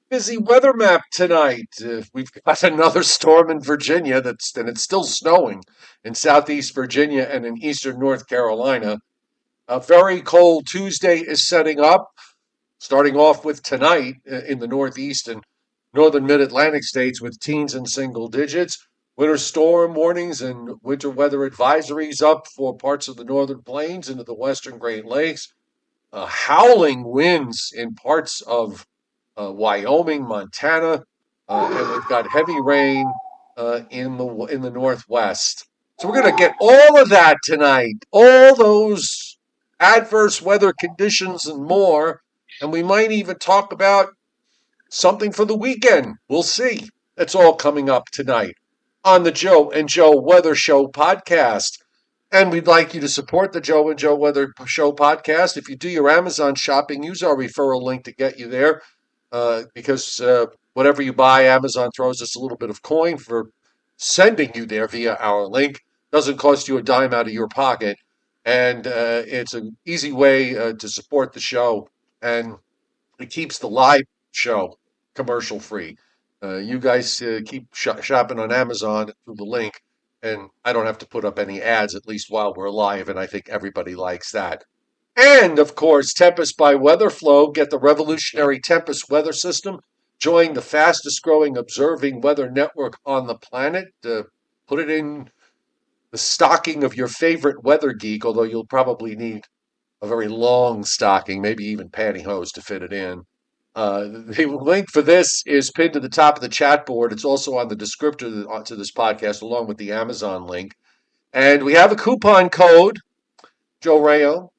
Busy weather map tonight. We've got another storm in Virginia and it's still snowing in southeast Virginia and in eastern North Carolina. A very cold Tuesday is setting up, starting off with tonight in the Northeast and northern mid Atlantic states with teens in single digits. Winter storm warnings and winter weather advisories up for parts of the northern plains into the western Great Lakes. Howling winds in parts of Wyoming, Montana, and we've got heavy rain in the northwest. So we're going to get all of that tonight, all those adverse weather conditions and more, and we might even talk about something for the weekend. We'll see. That's all coming up tonight on the Joe and Joe Weather Show podcast. And we'd like you to support the Joe and Joe Weather Show podcast. If you do your Amazon shopping, use our referral link to get you there. Because whatever you buy, Amazon throws us a little bit of coin for sending you there via our link. Doesn't cost you a dime out of your pocket. And it's an easy way to support the show. And it keeps the live show commercial free. You guys keep shopping on Amazon through the link, and I don't have to put up any ads, at least while we're live, and I think everybody likes that. And, of course, Tempest by Weatherflow. Get the revolutionary Tempest weather system. Join the fastest growing observing weather network on the planet. Put it in the stocking of your favorite weather geek, although you'll probably need a very long stocking, maybe even pantyhose to fit it in. The link for this is pinned to the top of the chat board. It's also on the descriptor to this podcast, along with the Amazon link. And we have a coupon code, Joe Rayo.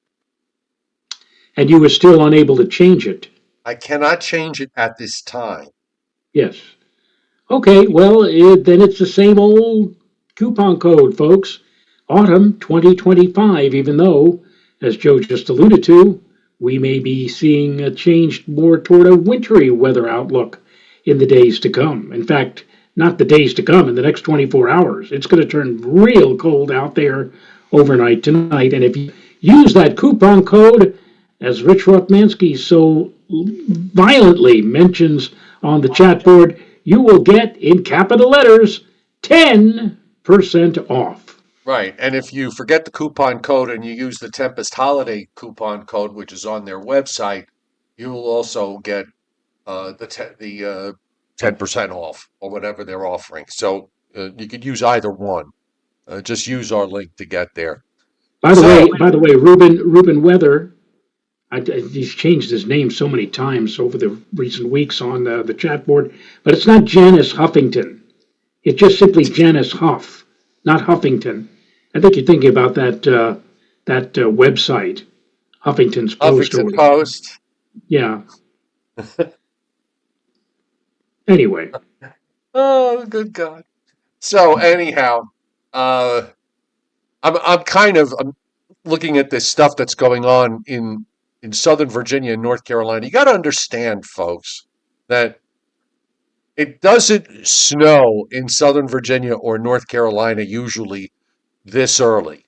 And you were still unable to change it. I cannot change it at this time. Yes. Okay, well, then it's the same old coupon code, folks. Autumn 2025, even though, as Joe just alluded to, we may be seeing a change more toward a wintry weather outlook in the days to come. In fact, not the days to come, in the next 24 hours. It's going to turn real cold out there overnight tonight. And if you use that coupon code, as Rich Rotmansky so violently mentions on the chat board, you will get, in capital letters, 10% off. Right, and if you forget the coupon code and you use the Tempest Holiday coupon code, which is on their website, you will also get the 10% off or whatever they're offering. So you could use either one. Just use our link to get there. By the way, Ruben Weather, he's changed his name so many times over the recent weeks on the chat board, but it's not Janice Huffington. It's just simply Janice Huff, not Huffington. I think you're thinking about that website, Huffington's Post. Huffington Post. Yeah. Anyway. Oh, good God. So anyhow, I'm looking at this stuff that's going on in Southern Virginia and North Carolina. You got to understand, folks, that it doesn't snow in Southern Virginia or North Carolina usually this early.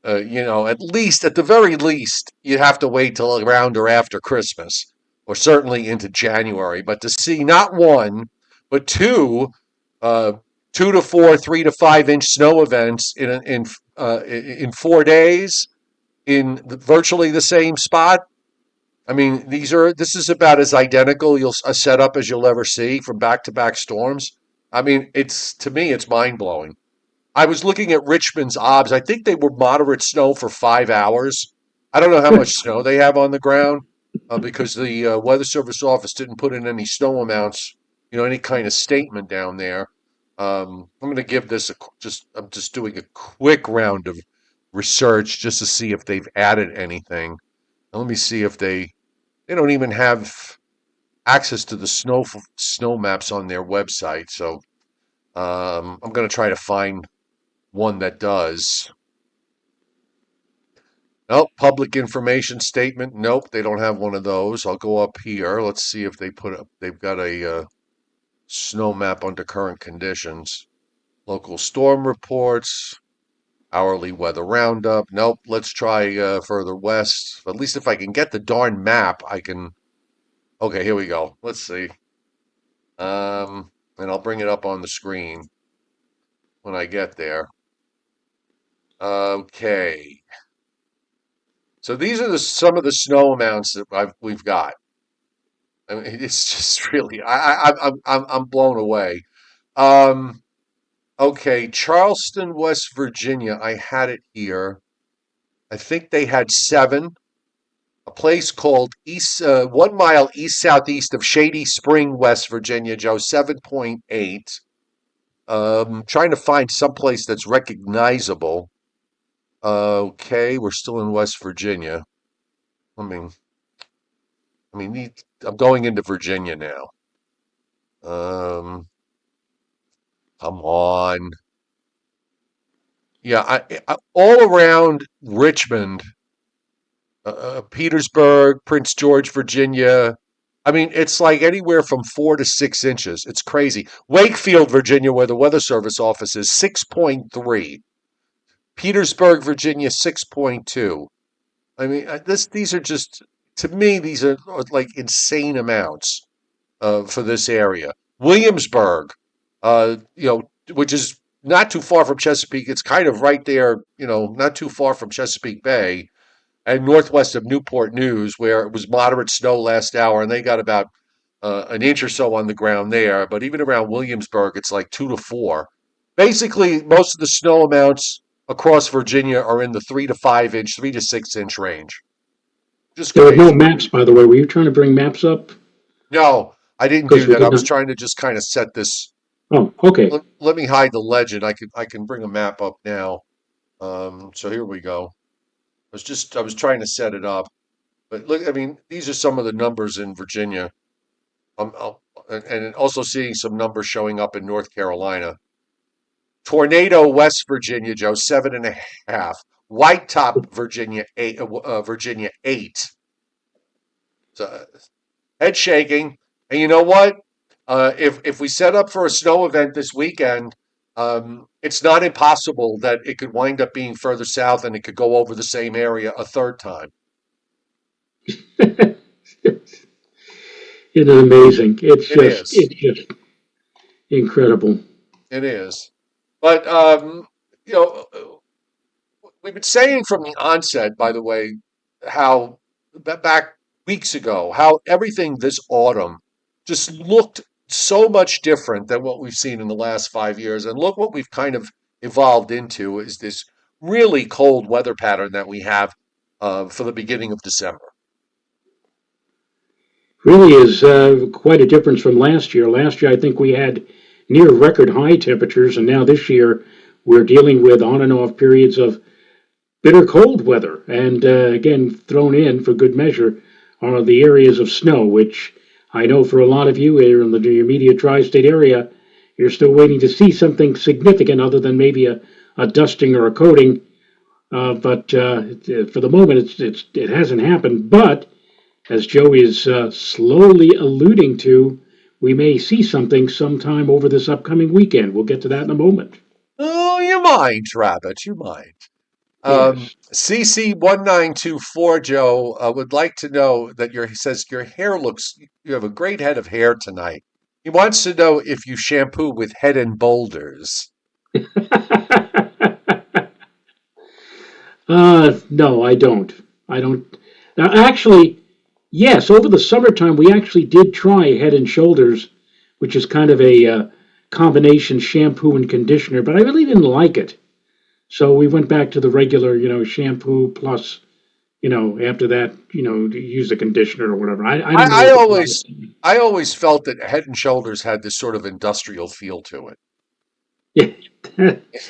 At the very least, you have to wait till around or after Christmas, or certainly into January. But to see not one, but two 2 to 4, 3 to 5 inch snow events in 4 days in virtually the same spot. I mean, this is about as identical a setup as you'll ever see from back-to-back storms. I mean, to me, it's mind-blowing. I was looking at Richmond's obs. I think they were moderate snow for 5 hours. I don't know how much snow they have on the ground because the Weather Service office didn't put in any snow amounts, any kind of statement down there. I'm going to give this I'm just doing a quick round of research just to see if they've added anything. Now, let me see if they don't even have access to the snow maps on their website. So I'm going to try to find one that does. Nope, public information statement. Nope, they don't have one of those. I'll go up here. Let's see if they've got a snow map under current conditions. Local storm reports, hourly weather roundup. Nope, let's try further west. At least if I can get the darn map, I can. Okay, here we go. Let's see. And I'll bring it up on the screen when I get there. Okay. So these are some of the snow amounts that we've got. I mean, it's just really I'm blown away. Um, okay, Charleston, West Virginia. I had it here. I think they had 7. A place called 1 mile east southeast of Shady Spring, West Virginia. Joe, 7.8. Trying to find some place that's recognizable. Okay, we're still in West Virginia. I mean, I'm going into Virginia now. Um, Come on. Yeah, all around Richmond, Petersburg, Prince George, Virginia. I mean, it's like anywhere from 4 to 6 inches. It's crazy. Wakefield, Virginia, where the Weather Service office is, 6.3. Petersburg, Virginia, 6.2. I mean, these are just, to me, these are like insane amounts for this area. Williamsburg, which is not too far from Chesapeake. It's kind of right there, not too far from Chesapeake Bay and northwest of Newport News, where it was moderate snow last hour, and they got about an inch or so on the ground there. But even around Williamsburg, it's like 2 to 4. Basically, most of the snow amounts across Virginia are in the 3 to 5 inch, 3 to 6 inch range. Just There were no crazy. maps, by the way. Were you trying to bring maps up? No, I didn't do Because we that. I did was not. trying to just kind of set this. Oh, okay. Let me hide the legend. I can bring a map up now. So here we go. I was trying to set it up, but look, I mean, these are some of the numbers in Virginia. And also seeing some numbers showing up in North Carolina. Tornado, West Virginia, Joe, 7.5. White Top, Virginia, 8. Virginia, 8. So, head shaking. And you know what? If we set up for a snow event this weekend, it's not impossible that it could wind up being further south and it could go over the same area a third time. It is amazing. It is. It's just incredible. It is. But you know, we've been saying from the onset, by the way, how back weeks ago, how everything this autumn just looked so much different than what we've seen in the last 5 years. And look what we've kind of evolved into is this really cold weather pattern that we have for the beginning of December. Really is quite a difference from last year. Last year, I think we had near record high temperatures, and now this year we're dealing with on and off periods of bitter cold weather. And again, thrown in for good measure are the areas of snow, which I know for a lot of you here in the immediate tri state area, you're still waiting to see something significant other than maybe a dusting or a coating. But for the moment, it hasn't happened. But as Joe is slowly alluding to, we may see something sometime over this upcoming weekend. We'll get to that in a moment. Oh, you mind, Rabbit, you mind. Yes. CC1924 Joe would like to know that he says your hair looks, you have a great head of hair tonight. He wants to know if you shampoo with Head and Boulders. No, I don't. I don't. Now, actually, yes, over the summertime, we actually did try Head and Shoulders, which is kind of a combination shampoo and conditioner, but I really didn't like it. So we went back to the regular, shampoo plus, after that, to use the conditioner or whatever. I don't know I, I what the problem always I always felt that Head and Shoulders had this sort of industrial feel to it. is.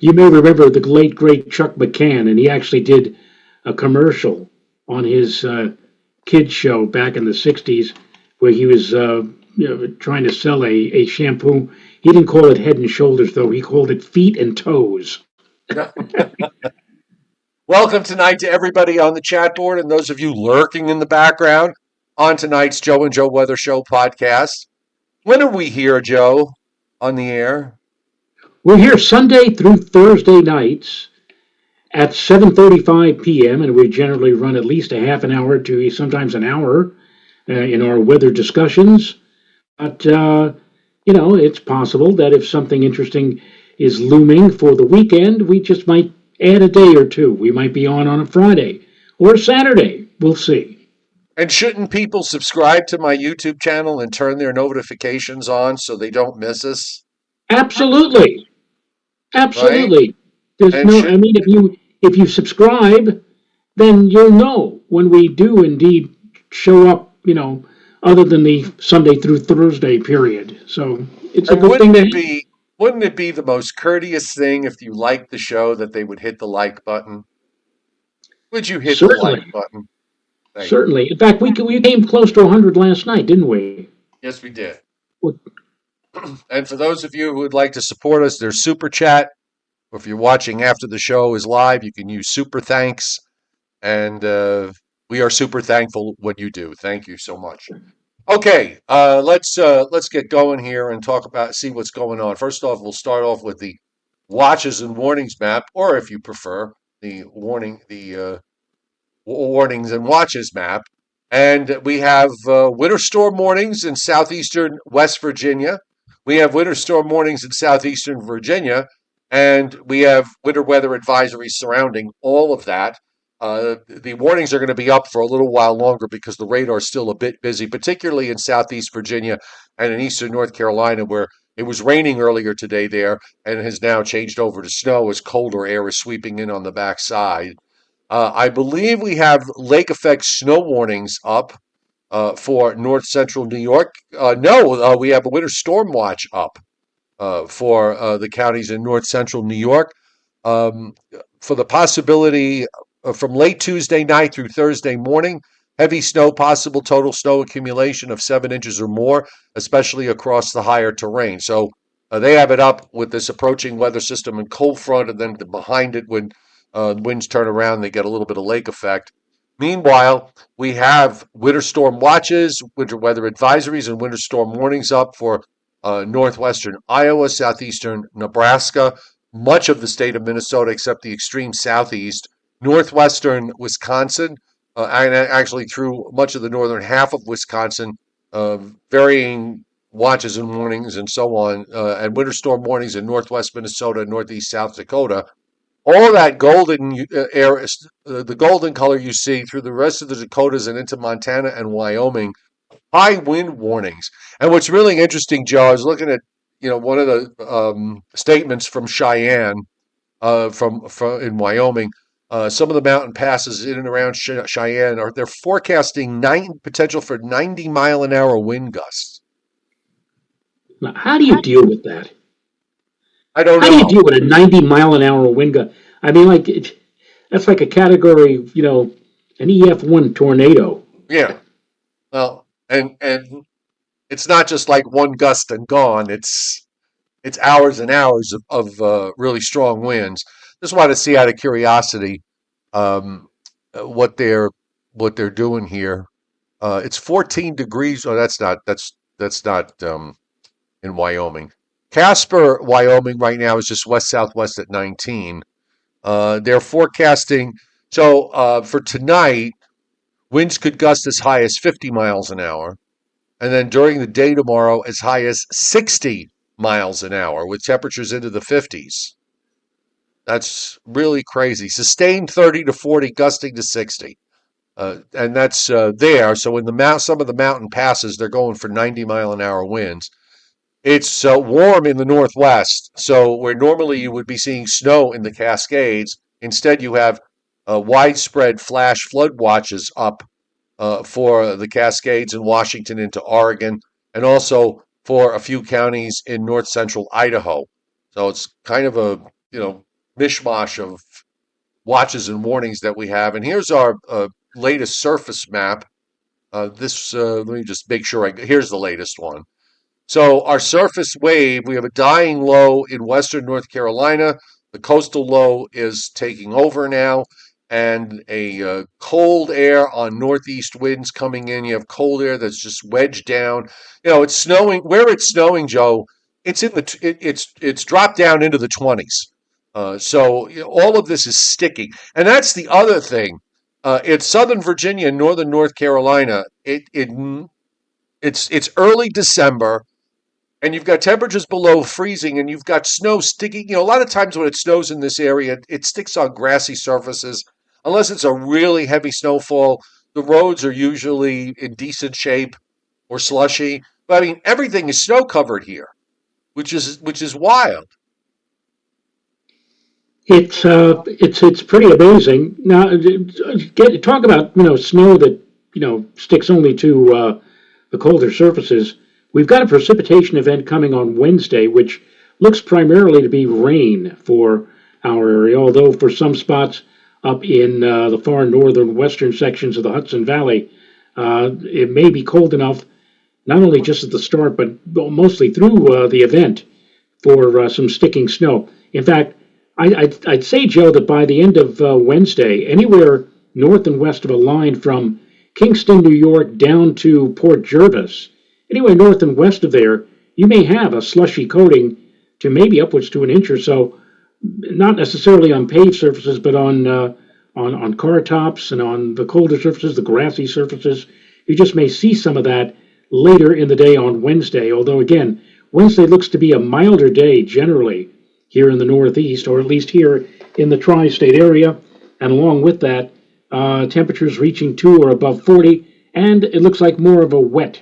You may remember the late, great Chuck McCann, and he actually did a commercial on his kids show back in the 60s where he was trying to sell a shampoo. He didn't call it Head and Shoulders, though. He called it Feet and Toes. Welcome tonight to everybody on the chat board and those of you lurking in the background on tonight's Joe and Joe Weather Show podcast. When are we here, Joe, on the air? We're here Sunday through Thursday nights at 7:35 p.m. and we generally run at least a half an hour to sometimes an hour in our weather discussions. But it's possible that if something interesting is looming for the weekend, we just might add a day or two. We might be on a Friday or a Saturday. We'll see. And shouldn't people subscribe to my YouTube channel and turn their notifications on so they don't miss us? Absolutely, Right? absolutely. There's And no. should I mean, if you subscribe, then you'll know when we do indeed show up. Other than the Sunday through Thursday period. So it's a and good thing to have. wouldn't it be the most courteous thing if you liked the show that they would hit the like button? Would you hit the like Certainly, button? Thank you. certainly. In fact, we came close to 100 last night, didn't we? Yes, we did. Well, And for those of you who would like to support us, there's Super Chat. Or if you're watching after the show is live, you can use Super Thanks. And we are super thankful what you do. Thank you so much. Okay, let's get going here and see what's going on. First off, we'll start off with the watches and warnings map, or if you prefer, the warnings and watches map. And we have winter storm warnings in southeastern West Virginia. We have winter storm warnings in southeastern Virginia, and we have winter weather advisories surrounding all of that. The warnings are going to be up for a little while longer because the radar is still a bit busy, particularly in southeast Virginia and in eastern North Carolina, where it was raining earlier today there and has now changed over to snow as colder air is sweeping in on the backside. I believe we have lake effect snow warnings up for north central New York. No, we have a winter storm watch up for the counties in north central New York um, for the possibility from late Tuesday night through Thursday morning. Heavy snow, possible total snow accumulation of 7 inches or more, especially across the higher terrain. So they have it up with this approaching weather system and cold front, and then behind it, when winds turn around, they get a little bit of lake effect. Meanwhile, we have winter storm watches, winter weather advisories, and winter storm warnings up for northwestern Iowa, southeastern Nebraska, much of the state of Minnesota except the extreme southeast, northwestern Wisconsin, and actually through much of the northern half of Wisconsin, uh, varying watches and warnings and so on, and winter storm warnings in northwest Minnesota and northeast South Dakota. All that golden air, the golden color you see through the rest of the Dakotas and into Montana and Wyoming, high wind warnings. And what's really interesting, Joe, I was looking at one of the statements from Cheyenne, from in Wyoming. Some of the mountain passes in and around Cheyenne they're forecasting potential for 90-mile-an-hour wind gusts. now, how do you deal with that? I don't How do you know. deal with a 90-mile-an-hour wind gust? I mean, that's like a category, an EF1 tornado. Yeah. Well, and it's not just like one gust and gone. It's hours and hours of really strong winds. Just want to see out of curiosity um, what they're doing here. It's 14 degrees. Oh, that's not in Wyoming. Casper, Wyoming, right now is just west southwest at 19. They're forecasting for tonight, winds could gust as high as 50 miles an hour, and then during the day tomorrow, as high as 60 miles an hour, with temperatures into the 50s. That's really crazy. Sustained 30 to 40, gusting to 60. And that's there. So in some of the mountain passes, they're going for 90-mile-an-hour winds. It's warm in the northwest, so where normally you would be seeing snow in the Cascades, instead you have widespread flash flood watches up for the Cascades in Washington into Oregon, and also for a few counties in north central Idaho. So it's kind of a mishmash of watches and warnings that we have. And here's our latest surface map. Let me just make sure. Here's the latest one. So our surface wave, we have a dying low in western North Carolina. The coastal low is taking over now, and a cold air on northeast winds coming in. You have cold air that's just wedged down. It's snowing. Where it's snowing, Joe, it's in the it's dropped down into the 20s. So all of this is sticky, and that's the other thing. It's Southern Virginia and Northern North Carolina. It's early December, and you've got temperatures below freezing, and you've got snow sticking. A lot of times when it snows in this area, it sticks on grassy surfaces. Unless it's a really heavy snowfall, the roads are usually in decent shape or slushy. But I mean, everything is snow covered here, which is wild. It's pretty amazing. Now, talk about snow that sticks only to the colder surfaces. We've got a precipitation event coming on Wednesday, which looks primarily to be rain for our area. Although for some spots up in the far northern western sections of the Hudson Valley, it may be cold enough not only just at the start but mostly through the event for some sticking snow. In fact, I'd say, Joe, that by the end of Wednesday, anywhere north and west of a line from Kingston, New York, down to Port Jervis, anywhere north and west of there, you may have a slushy coating to maybe upwards to an inch or so, not necessarily on paved surfaces, but on car tops and on the colder surfaces, the grassy surfaces. You just may see some of that later in the day on Wednesday. Although again, Wednesday looks to be a milder day generally here in the Northeast, or at least here in the tri-state area. And along with that, temperatures reaching 2 or above 40, and it looks like more of a wet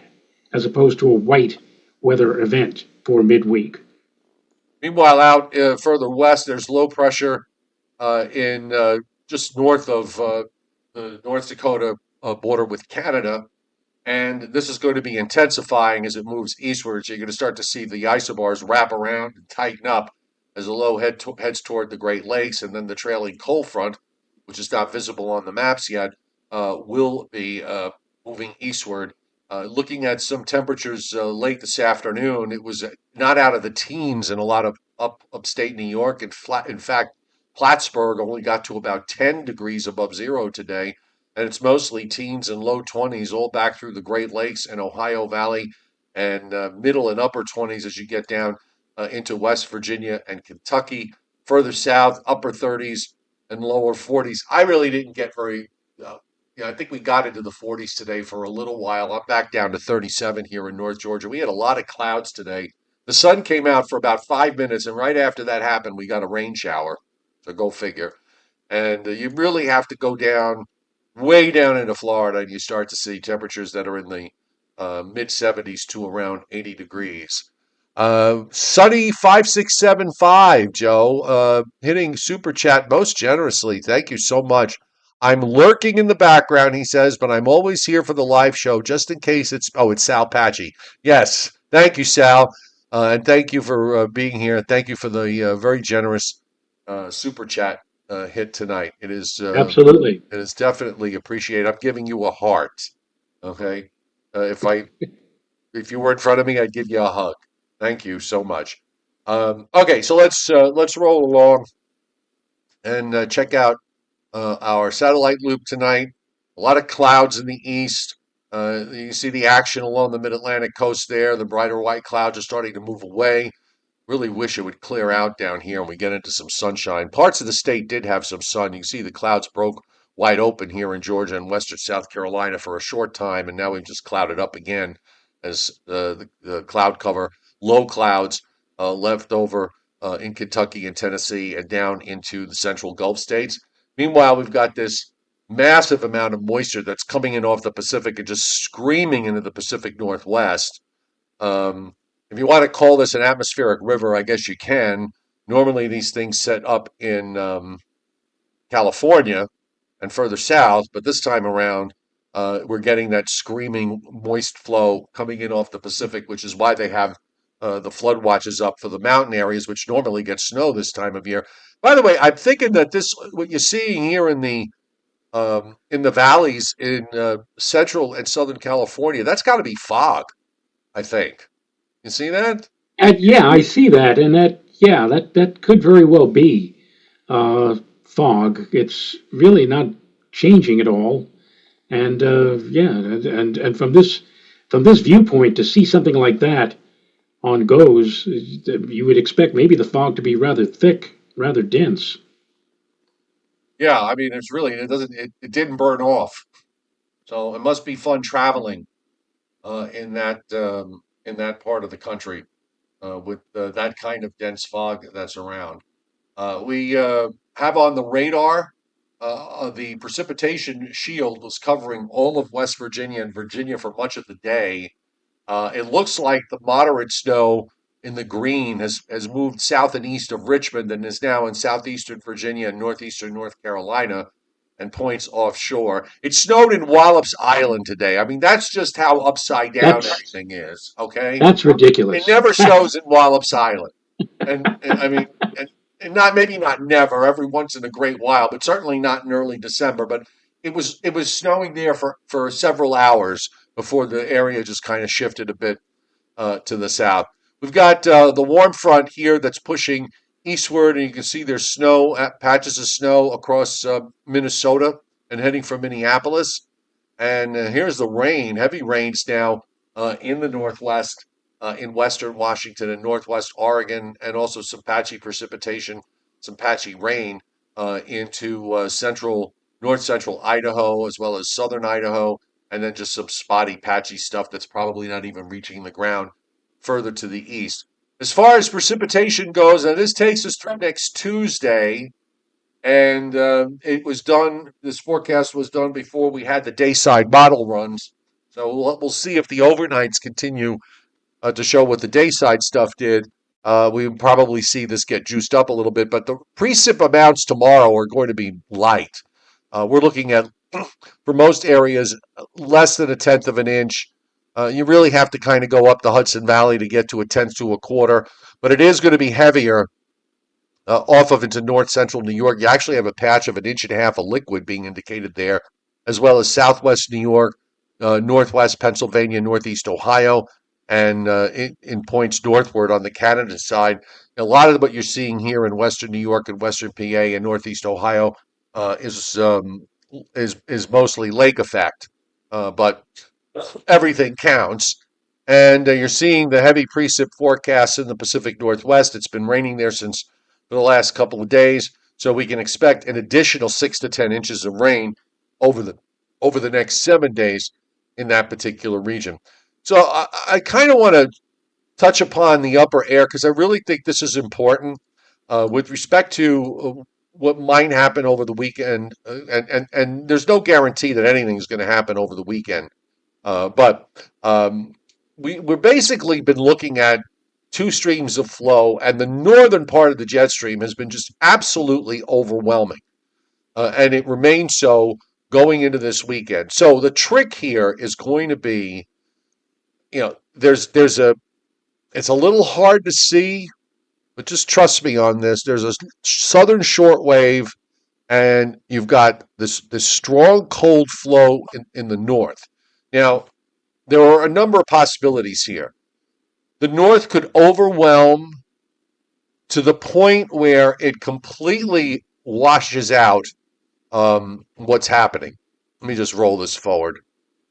as opposed to a white weather event for midweek. Meanwhile, out further west, there's low pressure in just north of the North Dakota border with Canada. And this is going to be intensifying as it moves eastward. So you're going to start to see the isobars wrap around and tighten up as the low heads toward the Great Lakes. And then the trailing cold front, which is not visible on the maps yet, will be moving eastward. Looking at some temperatures late this afternoon, it was not out of the teens in a lot of upstate New York. In fact, Plattsburgh only got to about 10 degrees above zero today, and it's mostly teens and low 20s all back through the Great Lakes and Ohio Valley, and middle and upper 20s as you get down into West Virginia and Kentucky. Further south, upper 30s and lower 40s. I really didn't get very I think we got into the 40s today for a little while. I'm back down to 37 here in North Georgia. We had a lot of clouds today. The sun came out for about 5 minutes, and right after that happened, we got a rain shower. So go figure. And you really have to go down, way down into Florida, and you start to see temperatures that are in the mid 70s to around 80 degrees. Sunny 5675, Joe, hitting super chat most generously. Thank you so much. I'm lurking in the background, he says, but I'm always here for the live show just in case it's Sal Patchy. Yes, thank you, Sal, and thank you for being here. Thank you for the very generous super chat hit tonight. Absolutely. It is definitely appreciated. I'm giving you a heart. Okay, if you were in front of me, I'd give you a hug. Thank you so much. Okay, so let's roll along and check out our satellite loop tonight. A lot of clouds in the east. You can see the action along the mid-Atlantic coast there. The brighter white clouds are starting to move away. Really wish it would clear out down here and we get into some sunshine. Parts of the state did have some sun. You can see the clouds broke wide open here in Georgia and western South Carolina for a short time, and now we've just clouded up again as the cloud cover, low clouds left over in Kentucky and Tennessee and down into the central Gulf states. Meanwhile, we've got this massive amount of moisture that's coming in off the Pacific and just screaming into the Pacific Northwest. If you want to call this an atmospheric river, I guess you can. Normally, these things set up in California and further south, but this time around, we're getting that screaming moist flow coming in off the Pacific, which is why they have the flood watches up for the mountain areas, which normally get snow this time of year. By the way, I'm thinking that what you're seeing here in the valleys in central and southern California, that's got to be fog, I think. You see that? And yeah, I see that, and that could very well be fog. It's really not changing at all, and from this viewpoint, to see something like that on goes, you would expect maybe the fog to be rather thick, rather dense. Yeah, I mean, it didn't burn off, so it must be fun traveling in that part of the country with that kind of dense fog that's around. We have on the radar the precipitation shield was covering all of West Virginia and Virginia for much of the day. It looks like the moderate snow in the green has moved south and east of Richmond and is now in southeastern Virginia and northeastern North Carolina and points offshore. It snowed in Wallops Island today. I mean, that's just how upside down That's everything is, okay? that's It ridiculous. never snows in Wallops Island. And I mean, and not maybe not never, every once in a great while, but certainly not in early December. But it was snowing there for several hours before the area just kind of shifted a bit to the south. We've got the warm front here that's pushing eastward, and you can see there's snow, patches of snow across Minnesota and heading for Minneapolis. And here's the rain, heavy rains now in the northwest, in western Washington and northwest Oregon, and also some patchy precipitation, some patchy rain into north central Idaho, as well as southern Idaho, and then just some spotty, patchy stuff that's probably not even reaching the ground further to the east. As far as precipitation goes, and this takes us through next Tuesday, and this forecast was done before we had the dayside model runs. So we'll see if the overnights continue to show what the dayside stuff did. We would probably see this get juiced up a little bit, but the precip amounts tomorrow are going to be light. We're looking at, for most areas, less than a tenth of an inch. You really have to kind of go up the Hudson Valley to get to a tenth to a quarter, but it is going to be heavier off of into north central New York. You actually have a patch of an inch and a half of liquid being indicated there, as well as southwest New York, northwest Pennsylvania, northeast Ohio, and in points northward on the Canada side. A lot of what you're seeing here in western New York and western PA and northeast Ohio is mostly lake effect, but everything counts. And you're seeing the heavy precip forecasts in the Pacific Northwest. It's been raining there since for the last couple of days, so we can expect an additional 6 to 10 inches of rain over the next 7 days in that particular region. So I kind of want to touch upon the upper air because I really think this is important with respect to what might happen over the weekend, and there's no guarantee that anything is going to happen over the weekend. But we've basically been looking at two streams of flow, and the northern part of the jet stream has been just absolutely overwhelming, and it remains so going into this weekend. So the trick here is going to be, it's a little hard to see, but just trust me on this. There's a southern shortwave, and you've got this strong cold flow in the north. Now, there are a number of possibilities here. The north could overwhelm to the point where it completely washes out what's happening. Let me just roll this forward.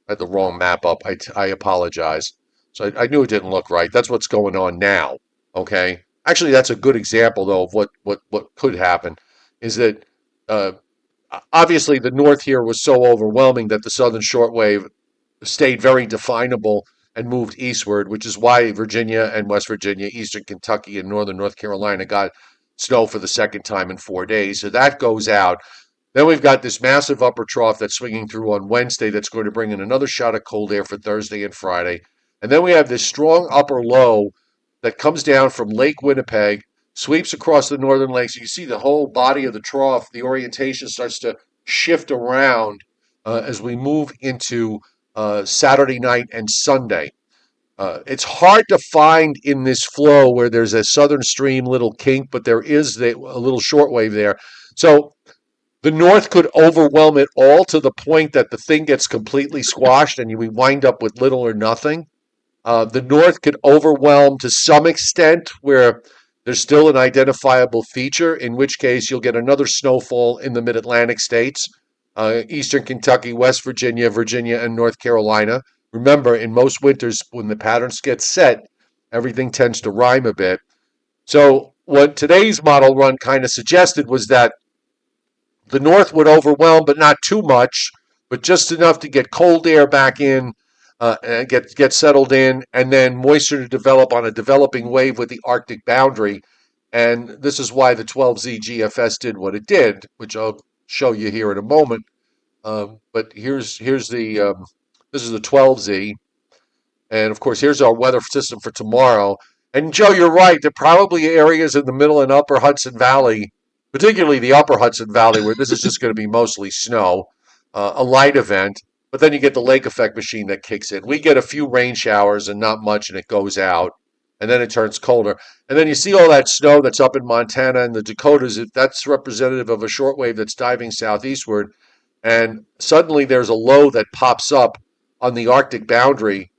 I had the wrong map up. I apologize. So I knew it didn't look right. That's what's going on now. Okay. Actually, that's a good example, though, of what could happen. Is that obviously the north here was so overwhelming that the southern shortwave stayed very definable and moved eastward, which is why Virginia and West Virginia, eastern Kentucky, and northern North Carolina got snow for the second time in 4 days. So that goes out. Then we've got this massive upper trough that's swinging through on Wednesday that's going to bring in another shot of cold air for Thursday and Friday. And then we have this strong upper low that comes down from Lake Winnipeg, sweeps across the northern lakes. You see the whole body of the trough, the orientation starts to shift around as we move into Saturday night and Sunday. It's hard to find in this flow where there's a southern stream little kink, but there is a little shortwave there. So the north could overwhelm it all to the point that the thing gets completely squashed and we wind up with little or nothing. The north could overwhelm to some extent where there's still an identifiable feature, in which case you'll get another snowfall in the mid-Atlantic states, eastern Kentucky, West Virginia, Virginia, and North Carolina. Remember, in most winters, when the patterns get set, Everything tends to rhyme a bit. So what today's model run kind of suggested was that the north would overwhelm, but not too much, but just enough to get cold air back in, and get settled in, and then moisture to develop on a developing wave with the Arctic boundary. And this is why the 12Z GFS did what it did, which I'll show you here in a moment. But here's the this is the 12Z, and of course here's our weather system for tomorrow. And Joe, you're right. There are probably areas in the middle and upper Hudson Valley, particularly the upper Hudson Valley, where this is just going to be mostly snow, a light event. But then you get the lake effect machine that kicks in. We get a few rain showers and not much, and it goes out, and then it turns colder. And then you see all that snow that's up in Montana and the Dakotas. That's representative of a shortwave that's diving southeastward. And suddenly there's a low that pops up on the Arctic boundary.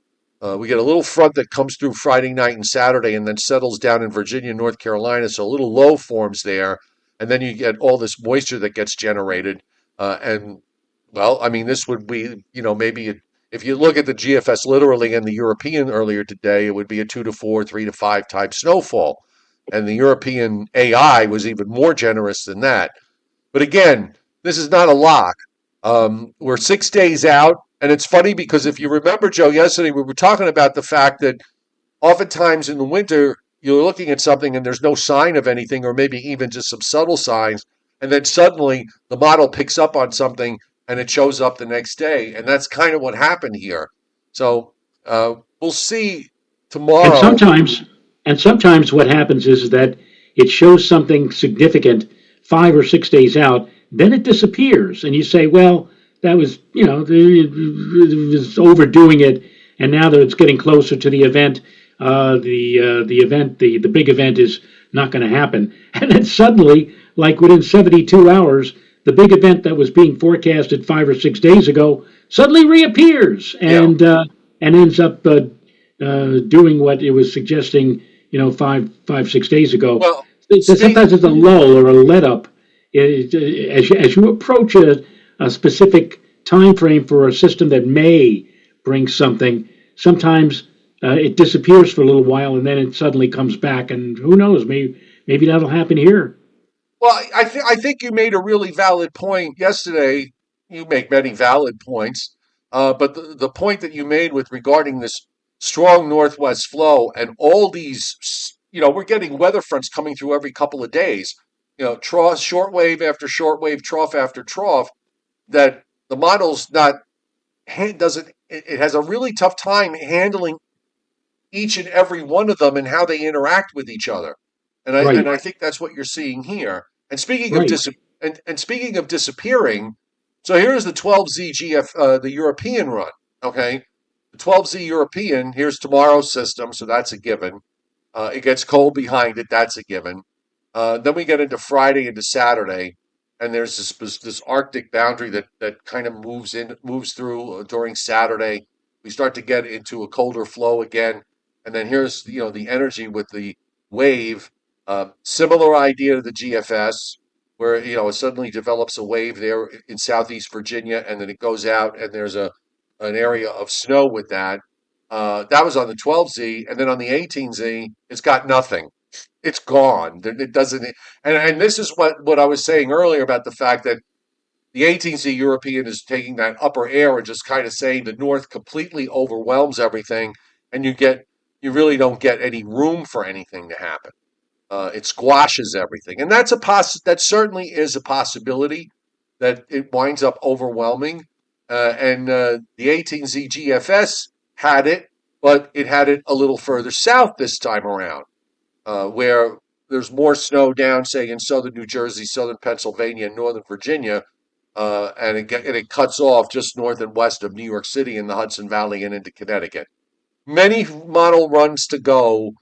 We get a little front that comes through Friday night and Saturday and then settles down in Virginia, North Carolina. So a little low forms there. And then you get all this moisture that gets generated. And, well, I mean, this would be, maybe if you look at the GFS literally and the European earlier today, it would be a 2 to 4, 3 to 5 type snowfall. And the European AI was even more generous than that. But again, this is not a lock. We're 6 days out. And it's funny because if you remember, Joe, yesterday we were talking about the fact that oftentimes in the winter, you're looking at something and there's no sign of anything, or maybe even just some subtle signs. And then suddenly the model picks up on something and it shows up the next day. And that's kind of what happened here. So we'll see tomorrow. And sometimes what happens is that it shows something significant 5 or 6 days out, then it disappears. And you say, well, that was, it was overdoing it, and now that it's getting closer to the event, the big event is not going to happen. And then suddenly, like within 72 hours, the big event that was being forecasted 5 or 6 days ago suddenly reappears and ends up doing what it was suggesting, 5, 6 days ago. Well, Sometimes it's a lull or a let up as you approach a specific time frame for a system that may bring something. Sometimes it disappears for a little while and then it suddenly comes back, and who knows, maybe that'll happen here. well, I think you made a really valid point yesterday. You make many valid points, but the point that you made with regarding this strong northwest flow and all these, we're getting weather fronts coming through every couple of days. Trough, shortwave after shortwave, trough after trough. That the model's not doesn't it has a really tough time handling each and every one of them and how they interact with each other. And I Right, and I think that's what you're seeing here. And speaking of right. speaking of disappearing, so here's the 12Z the European run. Okay, the 12Z European. Here's tomorrow's system, so that's a given. It gets cold behind it. That's a given. Then we get into Friday into Saturday, and there's this Arctic boundary that kind of moves through during Saturday. We start to get into a colder flow again, and then here's the energy with the wave. Similar idea to the GFS, where it suddenly develops a wave there in southeast Virginia, and then it goes out, and there's an area of snow with that. That was on the 12Z, and then on the 18Z, it's got nothing. It's gone. It doesn't, and this is what I was saying earlier about the fact that the 18Z European is taking that upper air and just kind of saying the north completely overwhelms everything, and you really don't get any room for anything to happen. It squashes everything, and that certainly is a possibility that it winds up overwhelming. And the 18Z GFS had it, but it had it a little further south this time around, where there's more snow down, say, in southern New Jersey, southern Pennsylvania, and northern Virginia, and it cuts off just north and west of New York City in the Hudson Valley and into Connecticut. Many model runs to go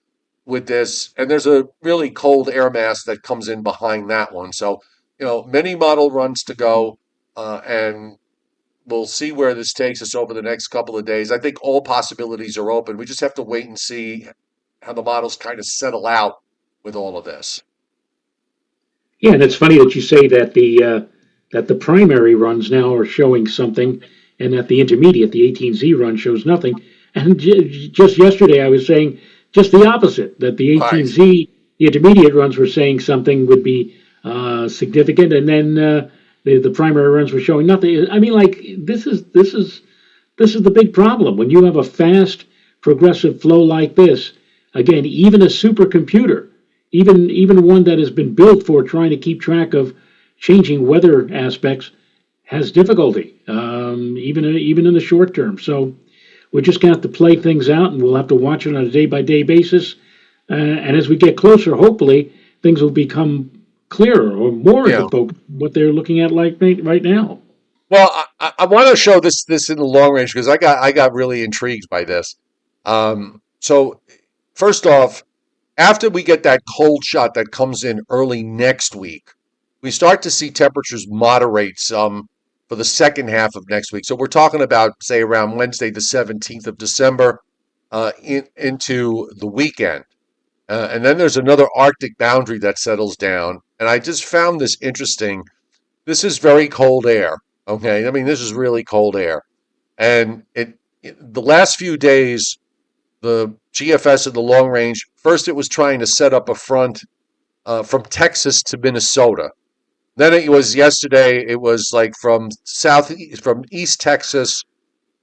with this, and there's a really cold air mass that comes in behind that one. So, many model runs to go, and we'll see where this takes us over the next couple of days. I think all possibilities are open. We just have to wait and see how the models kind of settle out with all of this. Yeah, and it's funny that you say that the primary runs now are showing something, and that the intermediate, the 18Z run, shows nothing. And just yesterday, I was saying just the opposite, that the Right. 18Z, the intermediate runs were saying something would be significant, and then the primary runs were showing nothing. I mean, like this is the big problem when you have a fast progressive flow like this. Again, even a supercomputer, even one that has been built for trying to keep track of changing weather aspects, has difficulty, even in the short term. So we're just going to have to play things out, and we'll have to watch it on a day by day basis. And as we get closer, hopefully things will become clearer or more Yeah. to folk what they're looking at like right now. Well, I want to show this in the long range because I got really intrigued by this. So first off, after we get that cold shot that comes in early next week, we start to see temperatures moderate some for the second half of next week. So we're talking about, say, around Wednesday, the 17th of December, into the weekend. And then there's another Arctic boundary that settles down. And I just found this interesting. This is very cold air. Okay. I mean, this is really cold air. And the last few days, the GFS of the long range, first it was trying to set up a front from Texas to Minnesota. Then it was yesterday, it was like from East Texas,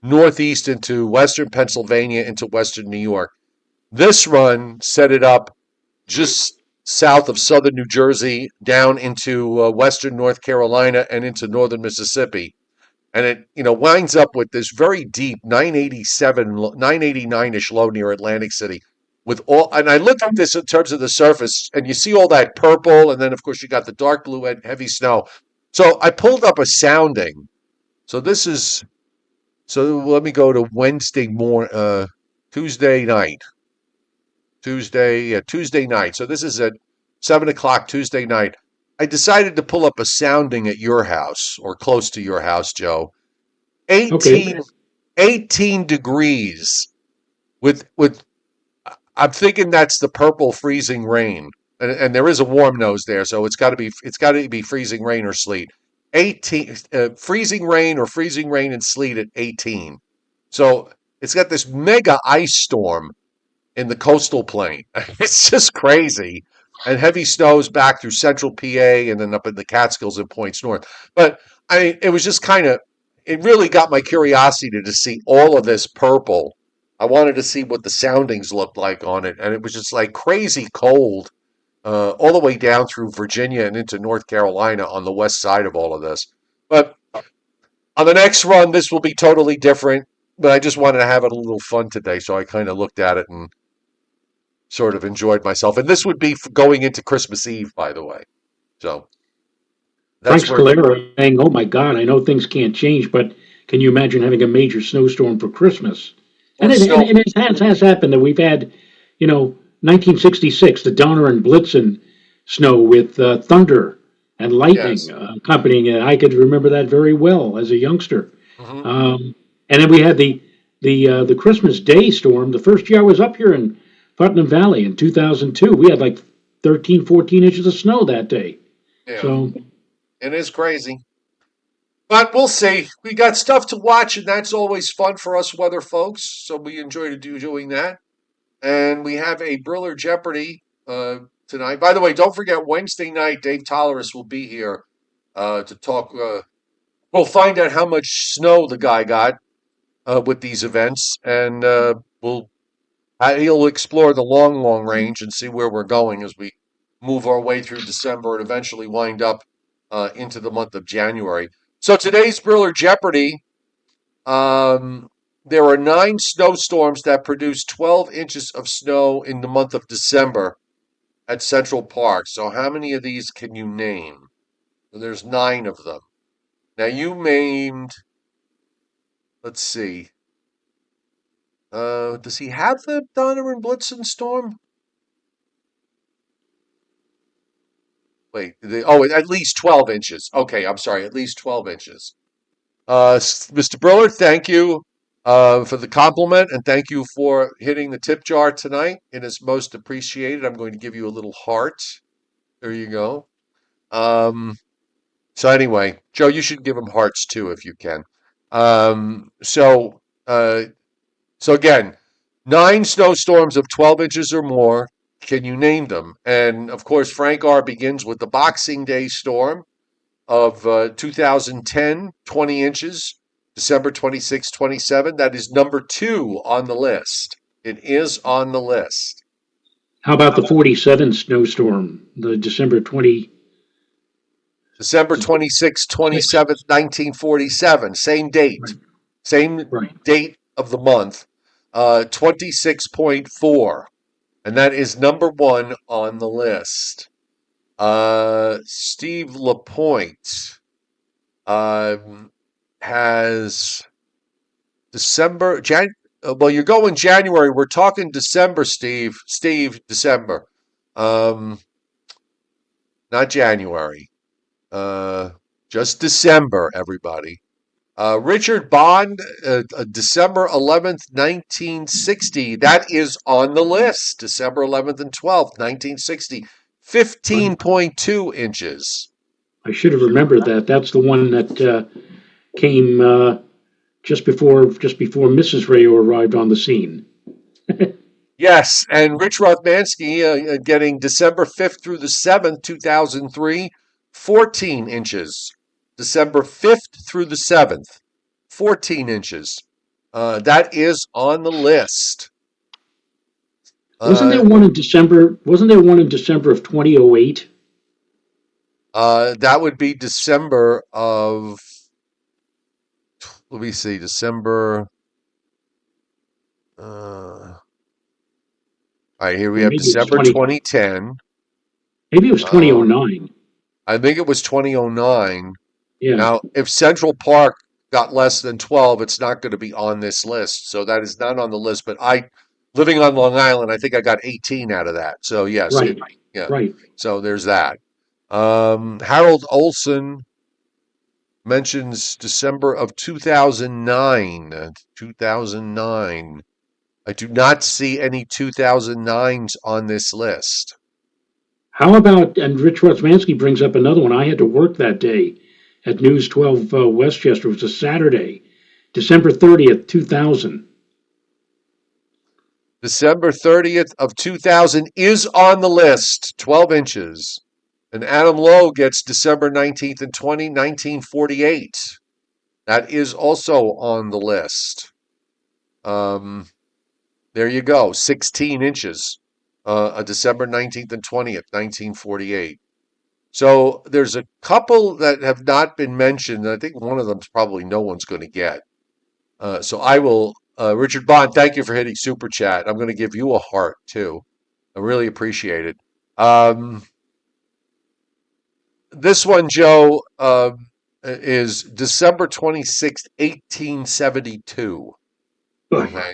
northeast into western Pennsylvania, into western New York. This run set it up just south of southern New Jersey, down into western North Carolina and into northern Mississippi. And it, winds up with this very deep 987, 989-ish low near Atlantic City. And I looked at this in terms of the surface, and you see all that purple, and then of course you got the dark blue and heavy snow. So I pulled up a sounding. So this is so let me go to Tuesday night. Tuesday night. So this is at 7 o'clock Tuesday night. I decided to pull up a sounding at your house or close to your house, Joe. Okay. 18, 18 degrees with I'm thinking that's the purple freezing rain. And there is a warm nose there, so it's got to be freezing rain or sleet. 18 freezing rain or freezing rain and sleet at 18. So it's got this mega ice storm in the coastal plain. It's just crazy. And heavy snows back through central PA and then up in the Catskills and points north. But I mean, it was just it really got my curiosity to see all of this purple. I wanted to see what the soundings looked like on it. And it was just like crazy cold all the way down through Virginia and into North Carolina on the west side of all of this. But on the next run, this will be totally different. But I just wanted to have it a little fun today. So I kind of looked at it and sort of enjoyed myself. And this would be going into Christmas Eve, by the way. So Frank that's where, Scalera saying, "Oh my God, I know things can't change, but can you imagine having a major snowstorm for Christmas?" or And it, and, snow. and it has happened that we've had, 1966, the Donner and Blitzen snow with thunder and lightning Yes. accompanying it. I could remember that very well as a youngster. Hmm. And then we had the Christmas Day storm. The first year I was up here in Putnam Valley in 2002, we had like 13, 14 inches of snow that day. Yeah. So It is crazy. But we'll see. We got stuff to watch, and that's always fun for us weather folks. So we enjoy doing that. And we have a Briller Jeopardy tonight. By the way, don't forget Wednesday night, Dave Tolerus will be here to talk. We'll find out how much snow the guy got with these events, and he'll explore the long range and see where we're going as we move our way through December and eventually wind up into the month of January. So today's Briller Jeopardy. There are 9 snowstorms that produced 12 inches of snow in the month of December at Central Park. So how many of these can you name? There's 9 of them. Now you named, let's see. Does he have the Donner and Blitzen storm? Wait, at least 12 inches. Okay, I'm sorry, at least 12 inches. Mr. Briller, thank you for the compliment, and thank you for hitting the tip jar tonight. It is most appreciated. I'm going to give you a little heart. There you go. So anyway, Joe, you should give him hearts too if you can. So again, 9 snowstorms of 12 inches or more. Can you name them? And of course, Frank R. begins with the Boxing Day storm of 2010, 20 inches, December 26, 27. That is number 2 on the list. It is on the list. How about the 47 snowstorm, the December 26th? December 26th, 27th, 1947. Same date. Right. Same Right. date of the month. 26.4. And that is number 1 on the list. Steve Lapointe has December. Well, you're going January. We're talking December, Steve. December. Not January. Just December, everybody. Richard Bond, December 11th, 1960. That is on the list. December 11th and 12th, 1960. 15.2 inches. I should have remembered that. That's the one that came just before Mrs. Rayo arrived on the scene. Yes, and Rich Rothmansky getting December 5th through the 7th, 2003, 14 inches. December 5th through the 7th, 14 inches. That is on the list. Wasn't there one in December? Wasn't there one in December of 2008? That would be December of, let me see, December. All right, here we have December 2010. Maybe it was 2009. I think it was 2009. Yeah. Now, if Central Park got less than 12, it's not going to be on this list. So that is not on the list. But living on Long Island, I think I got 18 out of that. So yes, right. Yeah. Right. So there's that. Harold Olson mentions December of 2009. 2009. I do not see any 2009s on this list. How about, and Rich Rothmansky brings up another one. I had to work that day at News 12 Westchester. It was a Saturday, December 30th, 2000. December 30th of 2000 is on the list, 12 inches. And Adam Lowe gets December 19th and 1948. That is also on the list. There you go, 16 inches. December 19th and 20th, 1948. So there's a couple that have not been mentioned. I think one of them's probably no one's going to get. So I will, Richard Bond, thank you for hitting Super Chat. I'm going to give you a heart, too. I really appreciate it. This one, Joe, is December 26th, 1872. Okay.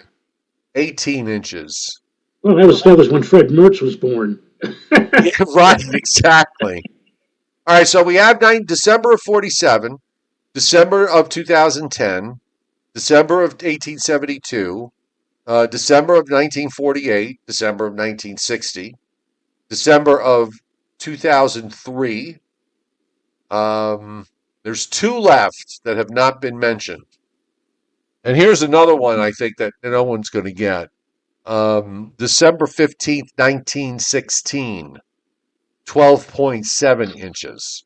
18 inches. Well, that was when Fred Mertz was born. Yeah, right, exactly. All right, so we have December of 47, December of 2010, December of 1872, December of 1948, December of 1960, December of 2003. There's 2 left that have not been mentioned. And here's another one I think that no one's going to get. December 15th, 1916, 12.7 inches,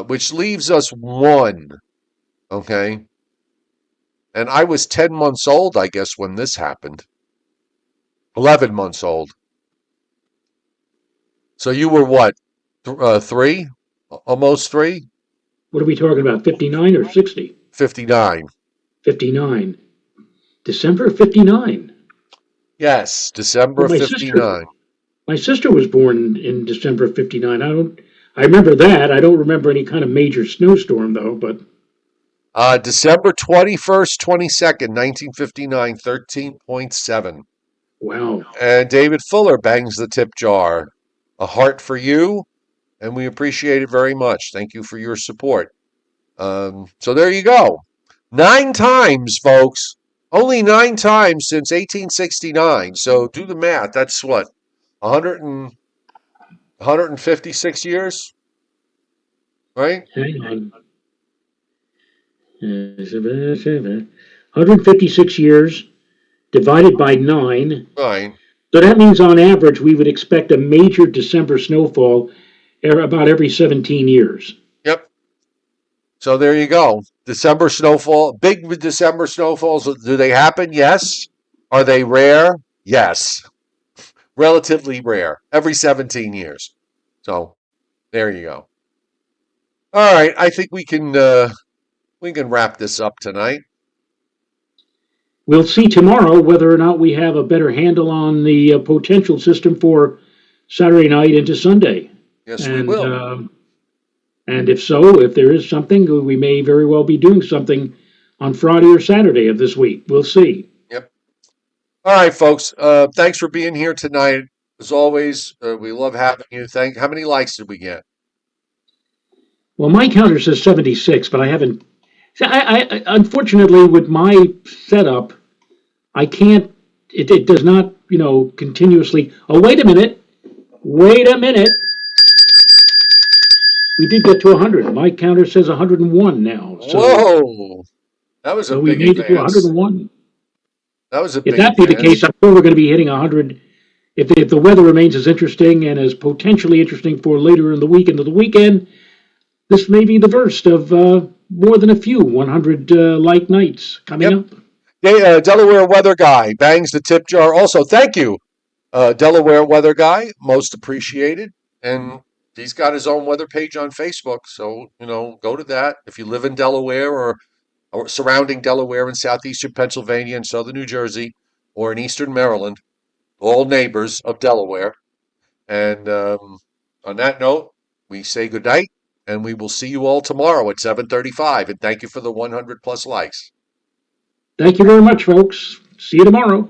which leaves us 1, okay? And I was 10 months old, I guess, when this happened. 11 months old. So you were what, 3? Almost 3? What are we talking about, 59 or 60? 59. 59. December of 59. Yes, December of 59. My sister was born in December of 59. I remember that. I don't remember any kind of major snowstorm, though, but. December 21st, 22nd, 1959, 13.7. Wow. And David Fuller bangs the tip jar. A heart for you, and we appreciate it very much. Thank you for your support. So there you go. 9 times, folks. Only 9 times since 1869. So do the math. That's what, 156 years? Right? Hang on. 156 years. divided by 9. Right. So that means on average we would expect a major December snowfall about every 17 years. Yep. So there you go. December snowfall, big December snowfalls. Do they happen? Yes. Are they rare? Yes. Relatively rare. Every 17 years. So there you go. All right. I think we can wrap this up tonight. We'll see tomorrow whether or not we have a better handle on the potential system for Saturday night into Sunday. Yes, we And will. uh, and if so, if there is something, we may very well be doing something on Friday or Saturday of this week. We'll see. Yep. All right, folks. Thanks for being here tonight. As always, we love having you. How many likes did we get? Well, my counter says 76, but I haven't. Unfortunately, with my setup, I can't. It does not, continuously. Oh, wait a minute. Wait a minute. We did get to 100. My counter says 101 now. Whoa, that was a So we big made it to advance. 101. That was a If big that be the advance. case, I'm sure we're going to be hitting 100. If the weather remains as interesting and as potentially interesting for later in the week into the weekend, this may be the first of more than a few 100 like nights coming Yep. up. Delaware weather guy bangs the tip jar. Also, thank you, Delaware weather guy. Most appreciated. And he's got his own weather page on Facebook. So, go to that. If you live in Delaware or surrounding Delaware and southeastern Pennsylvania and southern New Jersey or in eastern Maryland, all neighbors of Delaware. And on that note, we say good night, and we will see you all tomorrow at 7:35. And thank you for the 100 plus likes. Thank you very much, folks. See you tomorrow.